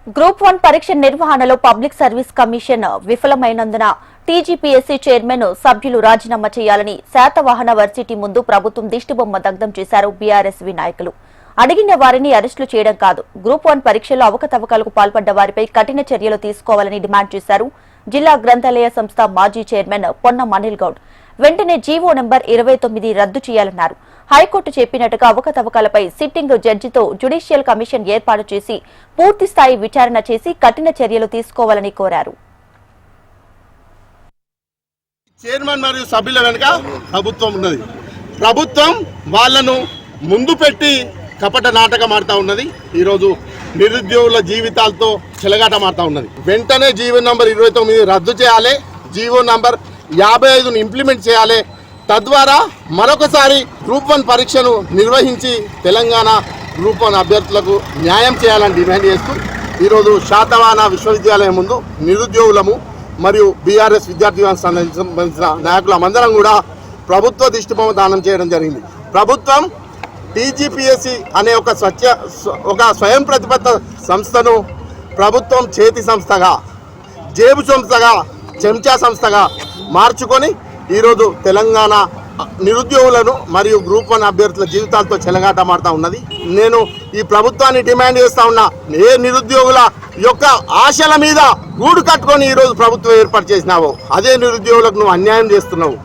Group 1 పరీక్ష నిర్వహణలో public service commission విఫలమైనందున టీజీపీఎస్సీ చైర్మన్ సభ్యులు రాజీనామా చేయాలని శాతవాహన వర్సిటీ ముందు ప్రభుత్వం దిష్టిబొమ్మ దగ్ధం చేశారు బీఆర్ఎస్వీ నాయకులు. అడిగిన వారిని అరెస్టులు చేయడం కాదు, గ్రూప్ 1 పరీక్షల్లో అవకతవకలకు పాల్పడ్డ వారిపై కఠిన చర్యలు తీసుకోవాలని డిమాండ్ చేశారు జిల్లా గ్రంథాలయ సంస్థ మాజీ చైర్మన్ పొన్నం అనిల్ గౌడ్. వెంటనే జీవో నంబర్ 29 రద్దు చేయాలన్నారు. హైకోర్టు చెప్పినట్టుగా అవకతవకలపై సిట్టింగ్ జడ్జితో జ్యుడిషియల్ కమిషన్ ఏర్పాటు చేసి పూర్తి స్థాయి విచారణ చేసి కఠిన చర్యలు తీసుకోవాలని కోరారు. చైర్మన్ మరియు సభ్యుల వెనుక ప్రభుత్వం ఉన్నది. ప్రభుత్వం వాళ్లను ముందు పెట్టి కపట నాటకం ఆడుతూ ఉన్నది. ఈరోజు నిరుద్యోగుల జీవితాలతో చెలగాటమాడుతూ ఉన్నది. వెంటనే జీవో నంబర్ 29 రద్దు చేయాలి, జీవో నంబర్ 55ను ఇంప్లిమెంట్ చేయాలి. తద్వారా మరొకసారి గ్రూప్ 1 పరీక్షను నిర్వహించి తెలంగాణ గ్రూప్ 1 అభ్యర్థులకు న్యాయం చేయాలని డిమాండ్ చేస్తూ ఈరోజు శాతవాహన విశ్వవిద్యాలయం ముందు నిరుద్యోగులము మరియు బీఆర్ఎస్ విద్యార్థి సంబంధించిన నాయకులమందరం కూడా ప్రభుత్వ దిష్టిబొమ్మ దానం చేయడం జరిగింది. ప్రభుత్వం టీజీపీఎస్సీ అనే ఒక స్వయం ప్రతిపత్త సంస్థను ప్రభుత్వం చేతి సంస్థగా, జేబు సంస్థగా, చెంచా సంస్థగా మార్చుకొని ఈరోజు తెలంగాణ నిరుద్యోగులను మరియు గ్రూప్ 1 అభ్యర్థుల జీవితాలతో చెలగాటమాడుతూ ఉన్నది. నేను ఈ ప్రభుత్వాన్ని డిమాండ్ చేస్తా ఉన్నా, ఏ నిరుద్యోగుల యొక్క ఆశల మీద గూడు కట్టుకొని ఈరోజు ప్రభుత్వం ఏర్పాటు చేసినావో అదే నిరుద్యోగులకు నువ్వు అన్యాయం చేస్తున్నావు.